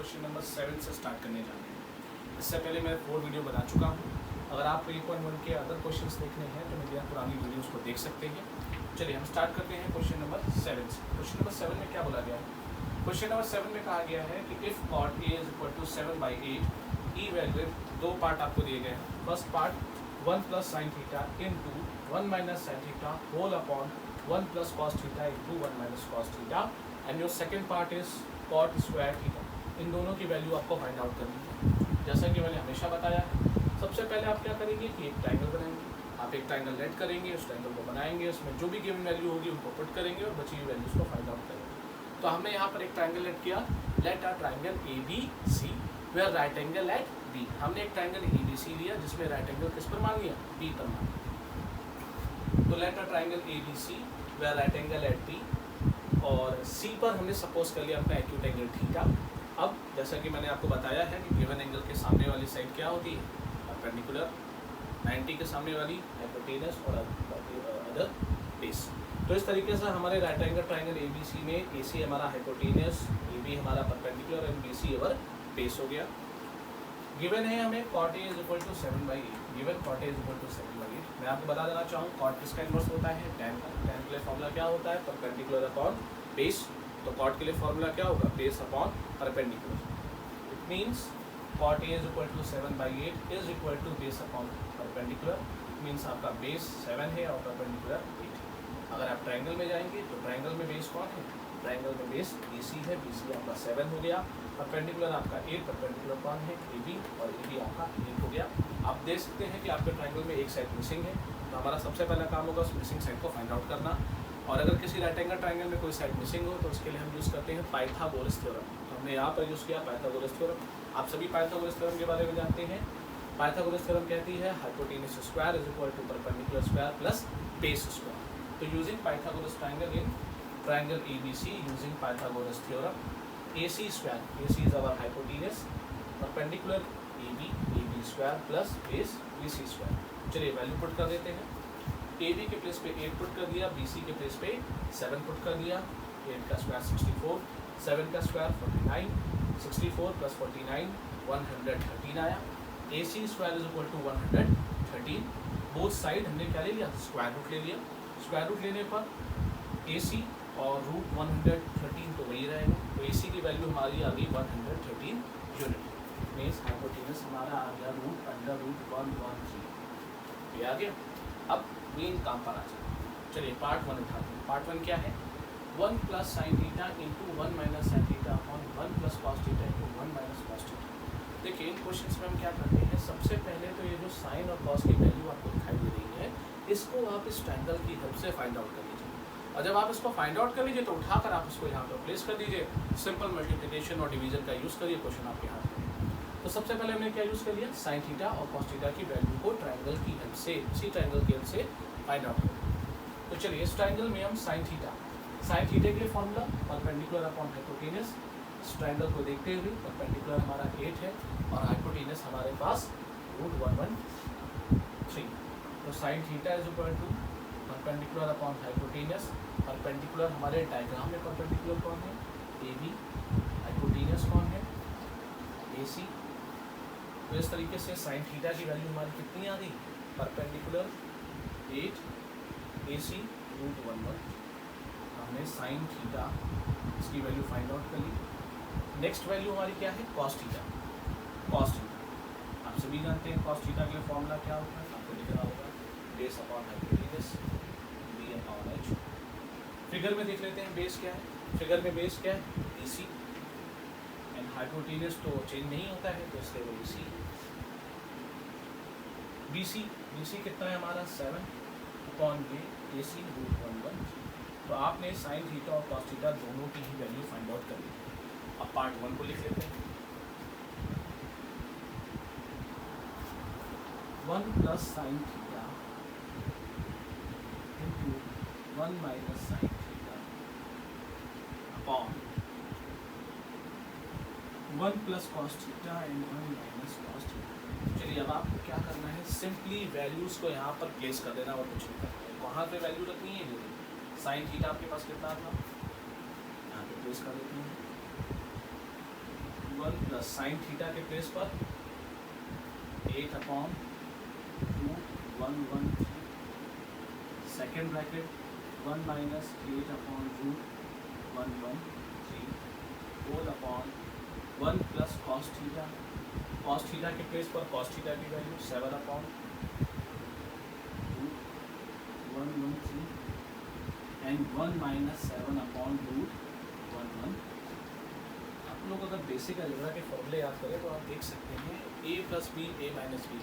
Question number 7 से start करने जा रहे हैं। इससे पहले मैं 4 वीडियो बना चुका हूँ। अगर आपको 1.1 के अदर क्वेश्चंस देखने हैं तो मेरी पुरानी वीडियोस को देख सकते हैं। चलिए हम स्टार्ट करते हैं क्वेश्चन नंबर 7 से। क्वेश्चन नंबर 7 में क्या बोला गया है? क्वेश्चन नंबर 7 में कहा गया है कि if cot A is equal to 7/8 evaluate, दो पार्ट आपको दिए गए हैं। First part 1 plus sine theta into 1 minus sine theta whole upon 1 plus cos theta into 1 minus cos theta, and your second part is cot square theta. इन दोनों की value आपको find out करनी है। जैसा कि मैंने हमेशा बताया है, सबसे पहले आप क्या करेंगे कि एक ट्रायंगल बनाएंगे। आप एक ट्रायंगल लेट करेंगे, उस ट्रायंगल को बनाएंगे, उसमें जो भी गिवन वैल्यू होगी उनको पुट करेंगे और बची हुई वैल्यूज को फाइंड आउट करेंगे। तो हमने यहाँ पर एक ट्रायंगल लेट किया, let a triangle ABC where right angle at B। हमने एक ट्रायंगल ABC लिया जिसमें राइट एंगल किस पर मान लिया? B पर मान लिया। तो let a triangle ABC where right angle at B, और C पर हमने सपोज कर लिया अपना एक्यूट एंगल थीटा। अब जैसा कि मैंने आपको बताया है कि गिवन एंगल के सामने वाली साइड क्या होती है? परपेंडिकुलर। 90 के सामने वाली हाइपोटेनस और अदर बेस। तो इस तरीके से हमारे राइट एंगल ट्रायंगल ABC में AC हमारा हाइपोटेनस, AB हमारा perpendicular and BC our base हो गया। गिवन है हमें cot A is equal to 7/8। Given cot A is equal to 7/8। मैं आपको बता देना चाहूँ cot किसका इन्वर्स होता है? tan का। tan के लिए फॉर्मूला क्या होता है? Perpendicular upon base. तो cot के लिए फॉर्मूला क्या होगा? Base upon perpendicular. It means cot A is equal to 7/8 is equal to base upon perpendicular. Means आपका बेस 7 है और परपेंडिकुलर 8 है। अगर आप ट्रायंगल में जाएंगे तो ट्रायंगल में बेस कौन है? ट्रायंगल में बेस BC है। BC आपका 7 हो गया। परपेंडिकुलर आपका 8, परपेंडिकुलर कौन है? AB, और AB आपका 8 हो गया। आप देख सकते हैं कि आपके ट्रायंगल में एक साइड मिसिंग है, तो हमारा सबसे पहला काम होगा उस मिसिंग साइड को फाइंड आउट करना। और अगर किसी राइट एंगल ट्रायंगल में कोई साइड मिसिंग हो तो उसके लिए हम यूज़ करते हैं पाइथागोरस थ्योरम। तो हमने यहाँ पर यूज़ किया पाइथागोरस थ्योरम। आप सभी पाइथागोरस थ्योरम के बारे में जानते हैं। पाइथागोरस थ्योरम कहती है hypotenuse square is equal to perpendicular square plus base square. तो using Pythagoras triangle in triangle ABC using Pythagoras theorem, AC square, AC is our hypotenuse, perpendicular AB square plus base BC square. चलिए value put कर देते हैं। AB के place पे 8 put कर दिया, BC के प्लेस पे 7 पुट कर दिया। 8 का स्क्वायर 64, 7 का स्क्वायर 49, 64 प्लस 49 113 आया। AC square is equal to 113। Both side हमने क्या ले लिया? स्क्वायर रूट ले लिया। स्क्वायर रूट लेने पर AC और रूट 113 तो वही रहेगा। तो AC की वैल्यू हमारी आ गई 113 यूनिट। मीन्स हाइपोटेनस हमारा आ गया √113। ये आ गया। अब मेन काम पर आ जाए। चलिए पार्ट 1 उठाते हैं। पार्ट 1 क्या है? 1 plus sine theta into 1 minus sine theta upon 1 plus cos theta into 1 minus cos theta. देखिए इन क्वेश्चंस में हम क्या करते हैं, सबसे पहले तो ये जो साइन और कॉस की वैल्यू आपको दिखाई दे रही है, इसको आप इस ट्रायंगल की हेल्प से फाइंड आउट कर लीजिए। और जब आप इसको फाइंड आउट कर लीजिए तो उठाकर आप इसको यहाँ पर प्लेस कर दीजिए। सिंपल मल्टीप्लिकेशन और डिवीजन का यूज़ करिए, क्वेश्चन आपके हाथ में। तो सबसे पहले हमने क्या यूज़ कर लिया? साइन थीटा और कॉस थीटा की वैल्यू को ट्रायंगल की हेल्प से, इसी ट्रायंगल की हेल्प से फाइंड आउट करें। तो चलिए इस ट्रायंगल में हम साइन थीटा के लिए फॉर्मूला परपेंडिकुलर अपॉन हाइपोटेनस। इस ट्रायंगल को देखते हुए परपेंडिकुलर हमारा 8 है और हाइपोटेनस हमारे पास √113। तो sine theta is equal to perpendicular upon hypotenuse. Perpendicular हमारे डायग्राम में परपेंडिकुलर कौन है? AB। हाइपोटेनस कौन है? AC। तो इस तरीके से साइन थीटा की वैल्यू हमारी कितनी आ गई? Perpendicular 8, AC √113। हमने साइन थीटा इसकी वैल्यू फाइंड आउट कर ली। नेक्स्ट वैल्यू हमारी क्या है? Cos theta. कॉस थीटा आप सभी जानते हैं कॉस थीटा के लिए फॉर्मूला क्या होता है? आपको दिख रहा होगा, base upon hypotenuse B/H। Figure में देख लेते हैं बेस क्या है। फिगर में बेस क्या है? BC एंड हाइपोटेनस तो चेंज नहीं होता है, तो इसलिए वो BC है। BC कितना है हमारा? 7 अपॉन ये AC √113। तो आपने साइन थीटा और कॉस थीटा दोनों की ही वैल्यू फाइंड आउट कर ली। अब पार्ट 1 को लिख लेते हैं। 1 plus sine theta into 1 minus sine theta upon 1 plus cos theta and 1 minus cos theta. चलिए अब आपको क्या करना है? सिंपली वैल्यूज़ को यहाँ पर प्लेस कर देना और कुछ नहीं करना है। वहाँ पे वैल्यू रखनी है। साइन थीटा आपके पास कितना था? यहाँ पे प्लेस कर देते हैं 1 प्लस साइन थीटा के प्लेस पर 8/√113 second bracket 1 minus 8/√113 whole upon 1 plus cos theta के प्लेस पर कॉस थीटा की वैल्यू 7/√113 एंड 1 माइनस 7/√113। आप लोग अगर बेसिक अलजेब्रा के फॉर्मूले याद करें तो आप देख सकते हैं a plus B a minus B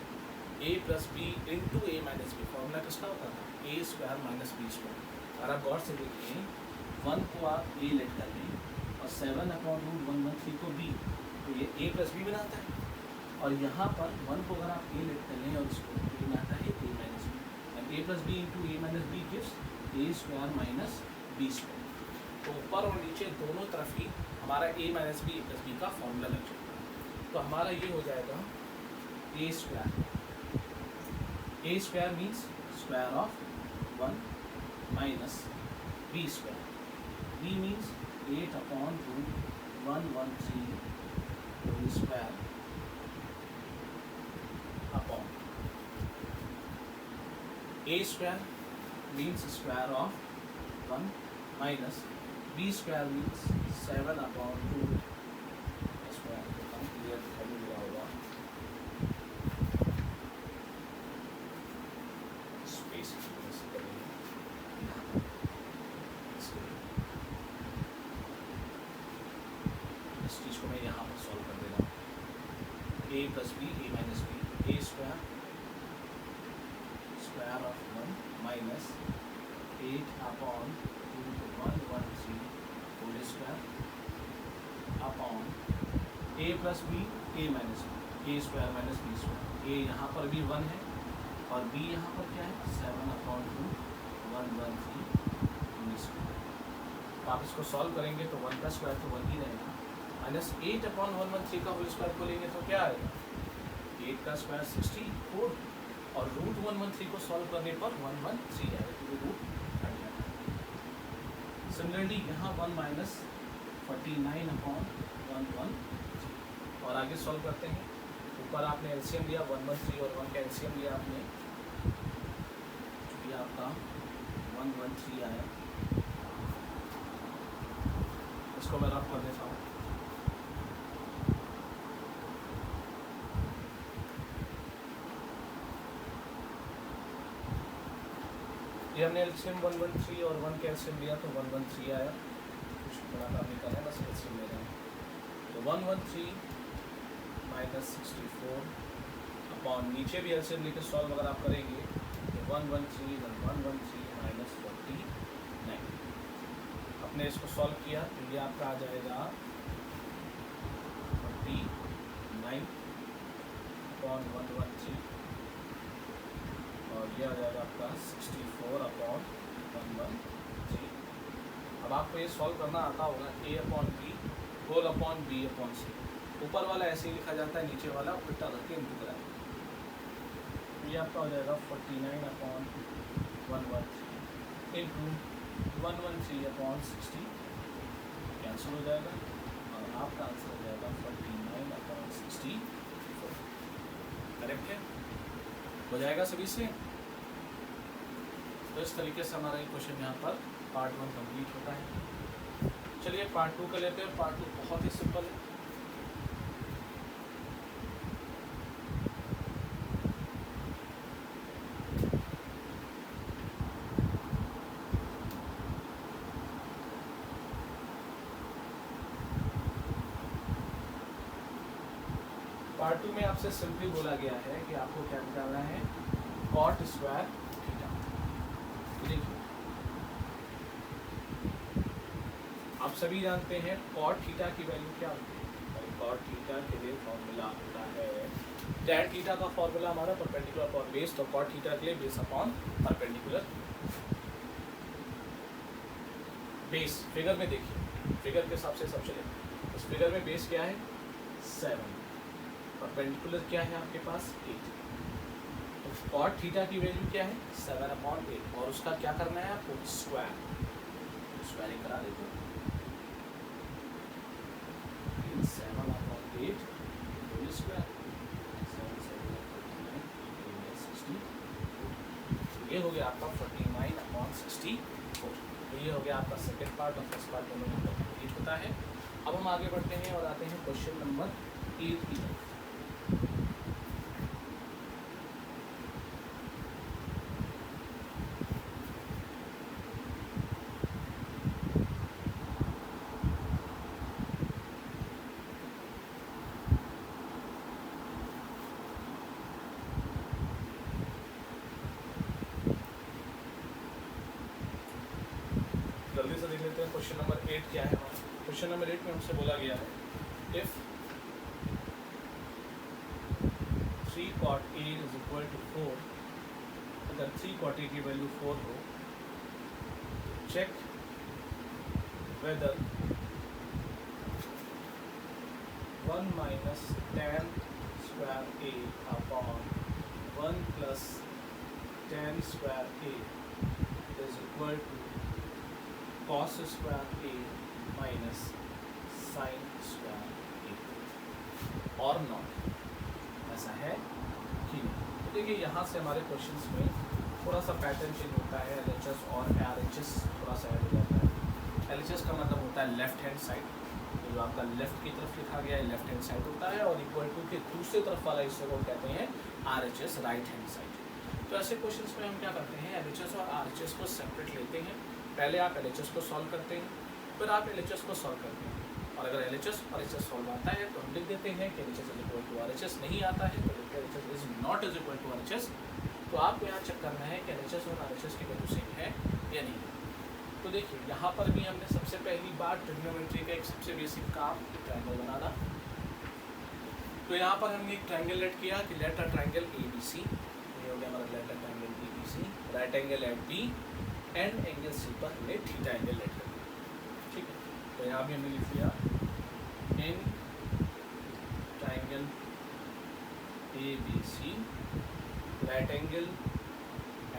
a plus B into a minus B formula किसका होता था a square minus B square. अगर आप गौर से देखिए 1 को आप a लेट कर लें और 7/√113 को b, तो ये a प्लस बी बनाता है। और यहाँ पर 1 को अगर आप a लेट कर लें और इसको तो बनाता है a minus B and a plus B into a minus B gives a square minus B square. तो ऊपर और नीचे दोनों तरफ ही हमारा a minus B plus B का फॉर्मूला लग जाएगा। तो हमारा ये हो जाएगा a square means square of 1 minus B square, b means 8/√113 whole square upon a square means square of 1 minus b square means 7/2 square. हम क्लियर दिखाई दिया होगा स्पेस इस चीज़ को मैं यहाँ पर सॉल्व कर दे रहा हूँ। a plus B a minus B a square square of 1 minus 8/√113 whole square upon a plus B a minus B a square minus B square. a यहाँ पर भी 1 है और b यहाँ पर क्या है 7/√113 होल स्क्वायर। तो आप इसको सॉल्व करेंगे तो 1 का स्क्वायर तो 1 ही रहेगा माइनस 8/113 का होल स्क्वायर खोलेंगे तो क्या आएगा 8 का स्क्वायर 64 और √113 को सॉल्व करने पर 113 आएगा क्योंकि रूट हट जाएगा। सिमिलरली यहाँ 1 माइनस 49/113 और आगे सॉल्व करते हैं। ऊपर आपने एलसीएम लिया 113 और 1 का एलसीएम लिया आपने, चूँकि आपका 113 आया। इसको मैं रफ कर देता हूँ। ये हमने एलसीएम 113 और 1 का एलसीएम लिया तो 113 आया। कुछ बड़ा काम नहीं कर रहा है, बस एलसीएम ले रहे हैं। तो 113 माइनस 64 अपॉन नीचे भी एलसीएम लेकर सॉल्व अगर आप करेंगे तो 113 माइनस 49। अपने इसको सॉल्व किया तो ये आपका आ जाएगा 49/113 और ये आ जाएगा आपका 64/113। अब आपको ये सॉल्व करना आता होगा a/b होल अपॉन b/c। ऊपर वाला ऐसे ही लिखा जाता है, नीचे वाला उल्टा करके इंटू कराएं। ये आपका हो जाएगा 49/113 इंटू 113/60 कैंसिल हो जाएगा और आपका आंसर हो जाएगा 49/64। करेक्ट है, हो जाएगा सभी से। तो इस तरीके से हमारा ये क्वेश्चन यहाँ पर पार्ट 1 कंप्लीट होता है। चलिए पार्ट 2 का लेते हैं। पार्ट 2 बहुत ही सिंपल है। पार्ट 2 में आपसे सिंपली बोला गया है कि आपको क्या निकालना है कॉट स्क्वायर थीटा। देखिए आप सभी जानते हैं कॉट थीटा की वैल्यू क्या होती है। कॉट थीटा के लिए फॉर्मूला होता है टैन थीटा का फॉर्मूला हमारा परपेंडिकुलर अपॉन बेस, तो कॉट थीटा के लिए base upon perpendicular base. Figure में देखिए, फिगर के हिसाब से सब चलेगा। इस फिगर में बेस क्या है 7, परपेंडिकुलर क्या है आपके पास 8। तो कॉट थीटा की वैल्यू क्या है 7/8 और उसका क्या करना है आपको स्क्वायर, स्क्वायरिंग करा देते हो। 7/8 ये हो गया आपका 49/64। तो ये हो गया आपका सेकेंड पार्ट और फर्स्ट पार्ट दोनों नंबर कंप्लीट होता है। अब हम आगे बढ़ते हैं और आते हैं क्वेश्चन नंबर 8 की तरफ। जल्दी से देख लेते हैं क्वेश्चन नंबर 8 क्या है। क्वेश्चन नंबर 8 में हमसे बोला गया है if 3 cot A is equal to 4, अगर 3 cot A की वैल्यू 4 हो, check whether 1 minus tan square A upon 1 plus tan square A is equal to cos square A minus sin square A और not, ऐसा है कि नहीं। तो देखिए यहाँ से हमारे क्वेश्चंस में थोड़ा सा पैटर्न चेंज होता है, LHS और RHS थोड़ा सा ऐड हो जाता है। LHS का मतलब होता है लेफ्ट हैंड साइड, तो जो आपका लेफ्ट की तरफ लिखा गया है लेफ्ट हैंड साइड होता है, और इक्वल टू के दूसरे तरफ वाला हिस्से को कहते हैं RHS, राइट हैंड साइड। तो ऐसे क्वेश्चंस में हम क्या करते हैं, LHS और RHS को सेपरेट लेते हैं। पहले आप LHS को सॉल्व करते हैं, फिर आप LHS को सॉल्व करते हैं, और अगर LHS और RHS सॉल्व आता है तो हम लिख देते हैं कि LHS is equal to RHS, नहीं आता है तो LHS is not is equal to RHS। तो आपको यहाँ चेक करना है कि LHS और RHS की वैल्यू सेम है या नहीं। तो देखिए यहाँ पर भी हमने सबसे पहली बार ट्रिग्नोमेट्री का एक सबसे बेसिक काम ट्रायंगल बनाना। तो यहाँ पर हमने एक ट्रायंगल लेट किया कि लेट अ ट्रायंगल ABC, ये हो गया हमारा let a triangle ABC, right angle at B and angle C पर हमने थीटा एंगल लेट कर दिया, ठीक है। तो यहाँ भी हमने लिख दिया in triangle ABC right angle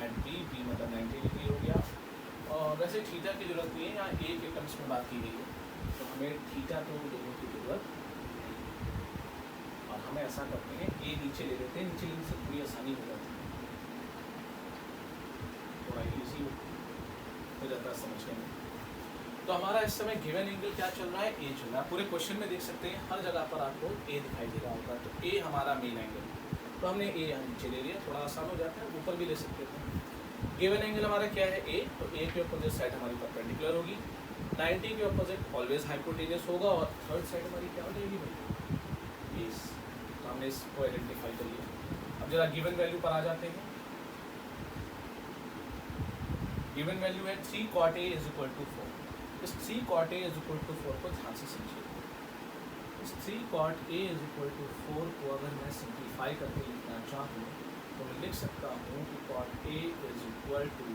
at B मतलब 90 डिग्री हो गया। और वैसे थीटा की जरूरत नहीं है, यहाँ A के टर्म्स में बात की गई है, तो हमें थीटा तो लेने की जरूरत नहीं। और हमें ऐसा करते हैं A नीचे ले लेते हैं, नीचे लेने से थोड़ी आसानी हो जाती है, थोड़ा ईजी हो जाता है समझने में। तो हमारा इस समय गिवन एंगल क्या चल रहा है, A चल रहा है। पूरे क्वेश्चन में देख सकते हैं हर जगह पर आपको A दिखाई दे रहा होगा, तो A हमारा मेन एंगल, तो हमने A यहाँ नीचे ले लिया, थोड़ा आसान हो जाता है, ऊपर भी ले सकते थे। गिवन एंगल हमारा क्या है A, तो A के अपोजिट साइड हमारी परपेंडिकुलर होगी, 90 के अपोजिट ऑलवेज हाइपोटेनियस होगा, और थर्ड साइड हमारी क्या हो जाएगी भाई, बेस। तो हमने इसको आइडेंटिफाई कर लिया। अब जरा गिवन वैल्यू पर आ जाते हैं। गिवन वैल्यू है 3 cot A is equal to 4। इस 3 cot A is equal to 4 को ध्यान से समझिए। इस 3 cot A is equal to 4 को अगर मैं सिंप्लीफाई करके लिखना चाहूँ तो मैं लिख सकता हूँ कि cot A is equal to,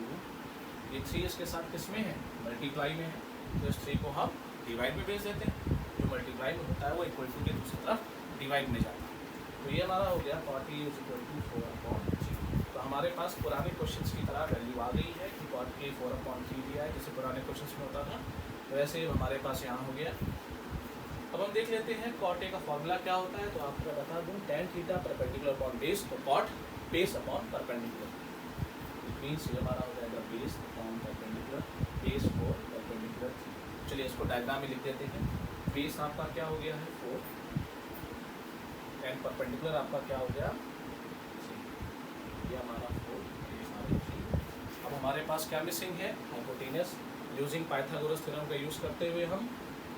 ये 3 इसके साथ किस में है, मल्टीप्लाई में है, तो इस 3 को हम डिवाइड में भेज देते हैं। जो मल्टीप्लाई में होता है वो इक्वल टू के दूसरी तरफ डिवाइड में जाता है। तो ये हमारा हो गया cot A is equal to 4/3। तो हमारे पास पुराने क्वेश्चंस की तरह वैल्यू आ गई है कि cot A 4/3 दिया है, जैसे पुराने क्वेश्चंस में होता था, वैसे हमारे पास यहाँ हो गया। अब हम देख लेते हैं cot A का फॉर्मूला क्या होता है। तो आपको बता दूँ, tan theta perpendicular upon base, तो cot base upon perpendicular, it means ये हमारा हो जाएगा base upon perpendicular, base 4 perpendicular 3। चलिए इसको डायग्राम में लिख देते हैं। बेस आपका क्या हो गया है 4, tan परपेंडिकुलर आपका क्या हो गया 3, ये हमारा 4, ये हमारा 3। अब हमारे पास क्या मिसिंग है, हाइपोटेनियस। यूजिंग पाइथागोरस थ्योरम का यूज़ करते हुए हम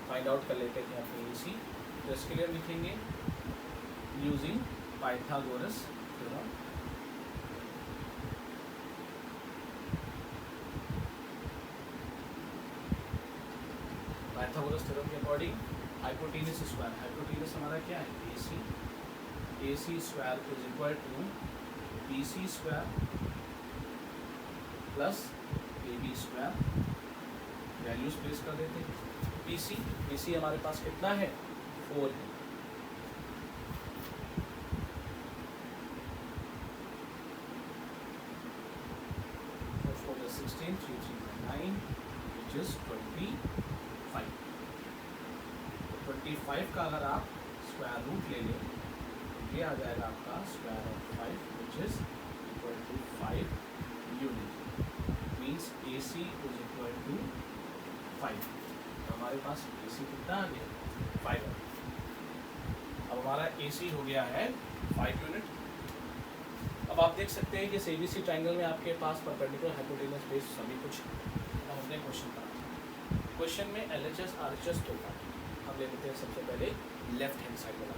फाइंड आउट कर लेते हैं अपनी AC। तो इसके लिए लिखेंगे using Pythagoras theorem. Pythagoras theorem के अकॉर्डिंग हाइपोटेनस स्क्वायर, हाइपोटेनस हमारा क्या है AC, AC square is equal to BC square plus AB square. Values place कर देते हैं। BC हमारे पास कितना है 4 है, तो 4 16, 3 3 9 which is 25। 25 का अगर आप स्क्वायर रूट ले लें तो ये आ जाएगा आपका square of 5 which is equal to 5। Unit means A C is equal to 5। तो हमारे पास ए सी कितना आ गया 5। अब हमारा ए सी हो गया है 5 यूनिट। अब आप देख सकते हैं कि इस ABC ट्राइंगल में आपके पास परपेंडिकुलर हाइपोटेन्यूज बेस सभी कुछ हमने क्वेश्चन पढ़ा। क्वेश्चन में LHS RHS तो था। अब ले लेते हैं सबसे पहले लेफ्ट हैंड साइड वाला।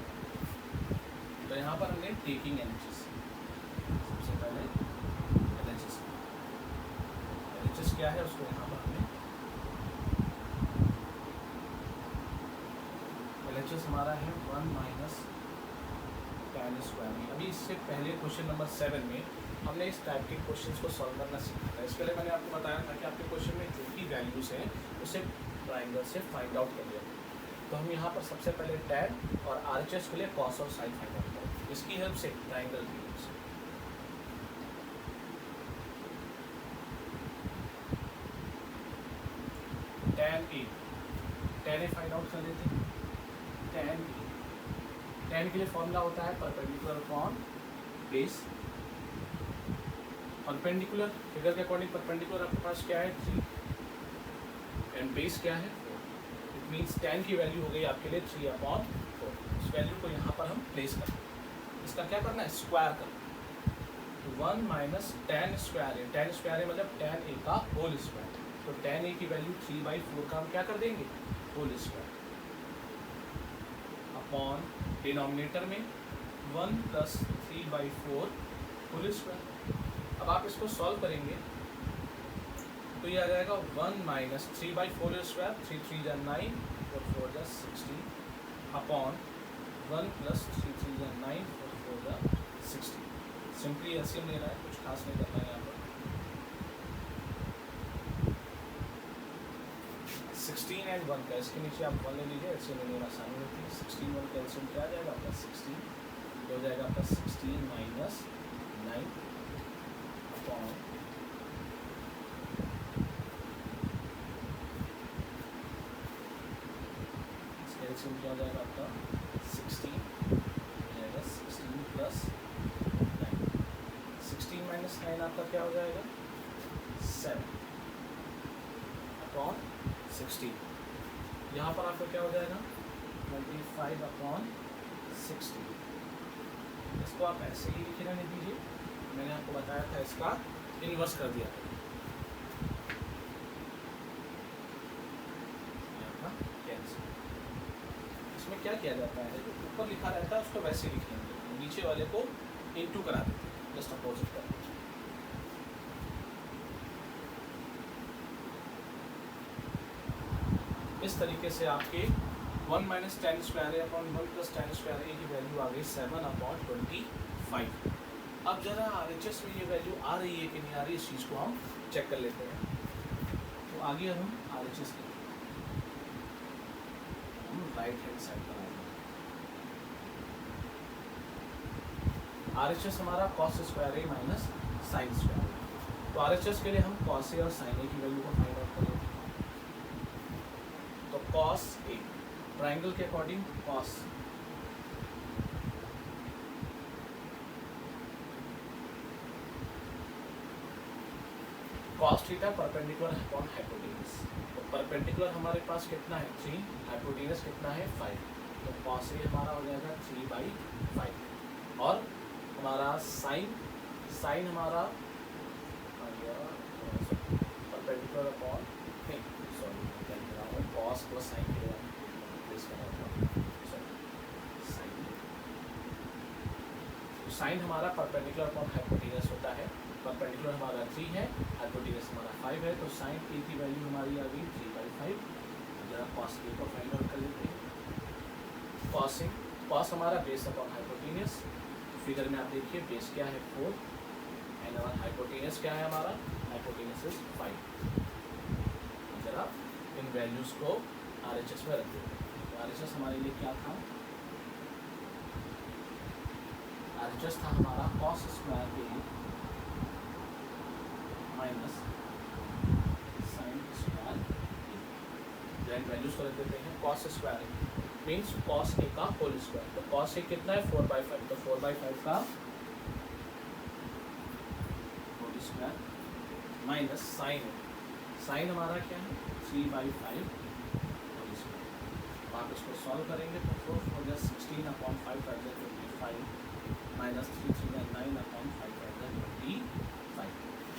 तो यहाँ पर हमने टेकिंग LHS, सबसे पहले LHS क्या है उसको यहाँ पर हमने LHS हमारा है 1 माइनस tan स्क्वायर। अभी इससे पहले क्वेश्चन नंबर 7 में हमने इस टाइप के क्वेश्चंस को सॉल्व करना सीखा था। इसके लिए मैंने आपको बताया था कि आपके क्वेश्चन में जो भी वैल्यूज़ हैं उसे ट्राइंगल से फाइंड आउट कर लिया। तो हम यहाँ पर सबसे पहले tan और RHS के लिए cos और sin फाइंड आउट करें इसकी हेल्प से, ट्राइंगल की हेल्प से। tan A फाइंड आउट कर लेते हैं। tan के लिए फॉर्मूला होता है perpendicular upon base. Perpendicular figure के अकॉर्डिंग परपेंडिकुलर आपके पास क्या है 3 एंड बेस क्या है 4। इट मीन्स tan की वैल्यू हो गई आपके लिए 3/4। इस वैल्यू को यहाँ पर हम प्लेस करें। इसका क्या करना है स्क्वायर करना। तो 1 माइनस tan स्क्वायर है, tan स्क्वायर है मतलब tan A का होल स्क्वायर। तो tan A की वैल्यू 3/4 का हम क्या कर देंगे होल स्क्वायर अपॉन डिनोमिनेटर में 1 प्लस 3/4 होल स्क्वायर। अब आप इसको सॉल्व करेंगे तो ये आ जाएगा 1 माइनस 3/4 स्क्वायर, 3 3 जा 9 और 4 जा 16 अपॉन 1 प्लस 3 3 जा 9 और 4 जा 16। सिंपली एलसीएम लेना है, कुछ खास नहीं करना है यहाँ पर। 16 एंड 1 का इसके नीचे आप 1 ले लीजिए, एलसीएम लेने में आसानी होती है। 16 1 का एलसीएम क्या आ जाएगा आपका 16, हो जाएगा आपका 16 माइनस 9 अपॉन इसका एलसीएम क्या हो जाएगा आपका 16 हो जाएगा 16 प्लस 9। 16 माइनस 9 आपका क्या हो जाएगा 7 अपॉन 16। यहाँ पर आपका क्या हो जाएगा 25 अपॉन 16। इसको आप ऐसे ही लिखे रहने दीजिए, मैंने आपको बताया था इसका इन्वर्स कर दिया था। इसमें क्या किया जाता है जो ऊपर लिखा रहता है उसको वैसे लिख लेंगे, नीचे वाले को इनटू करा देते हैं, जस्ट अपोजिट कर। इस तरीके से आपके 1 माइनस tan स्क्वायर है अपॉन 1 प्लस tan स्क्वायर है की वैल्यू आ गई 7/25। अब जरा RHS में ये वैल्यू आ रही है कि नहीं आ रही इस चीज़ को हम चेक कर लेते हैं। तो आगे हम RHS लेते हैं, हम राइट हैंड साइड पर आएंगे। RHS हमारा cos स्क्वायर है माइनस साइन स्क्वायर है। तो RHS के लिए हम cos A और sin A की वैल्यू को फाइंड आउट करेंगे। तो cos A ट्राइंगल के according cos theta perpendicular upon hypotenuse. तो परपेंडिकुलर हमारे पास कितना है 3, हाइपोटेन्यूज कितना है 5। तो cos A हमारा हो जाएगा 3/5 और हमारा साइन हमारा perpendicular upon cos plus sign के लिए प्लेस करना था। साइन हमारा परपेंडिकुलर अपॉन हाइपोटेन्यूज होता है। परपेंडिकुलर हमारा 3 है, हाइपोटेन्यूज हमारा 5 है। तो साइन A की वैल्यू हमारी आ गई 3/5। जरा cos A को फाइंड आउट कर लेते हैं। cos हमारा बेस अपॉन हाइपोटेन्यूज। फिगर में आप देखिए बेस क्या है 4 एंड हमारा हाइपोटेन्यूज क्या है हमारा हाइपोटेन्यूज इज 5। जरा इन वैल्यूज को RHS में रख देते हैं। तो RHS हमारे लिए क्या था RHS था हमारा cos स्क्वायर के लिए minus sine square. Then values को रख देते हैं cos square means cos A का होल स्क्वायर। तो cos A कितना है 4/5। तो 4/5 का होल स्क्वायर माइनस साइन हमारा क्या है 3/5 होल स्क्वायर। आप इसको सॉल्व करेंगे तो 4 हो गया 16/5 25 माइनस 3 3 9/5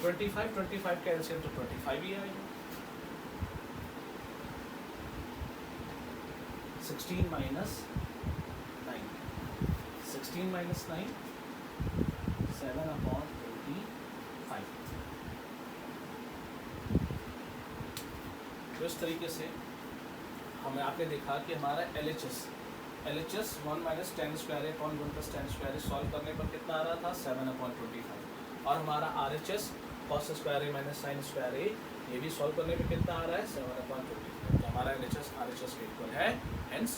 25 का एलसीएम तो 25 ही आएगा। 16 माइनस 9 7/25। तो इस तरीके से हमें आपने देखा कि हमारा LHS 1 माइनस टेन स्क्वायर है 1 प्लस टेन स्क्वायर सॉल्व करने पर कितना आ रहा था 7/25। और हमारा RHS कॉस स्क्वायर ए माइनस साइन स्क्वायर ए ये भी सॉल्व करने पे कितना आ रहा है 7/25। तो हमारा LHS RHS के इक्वल है, हेंस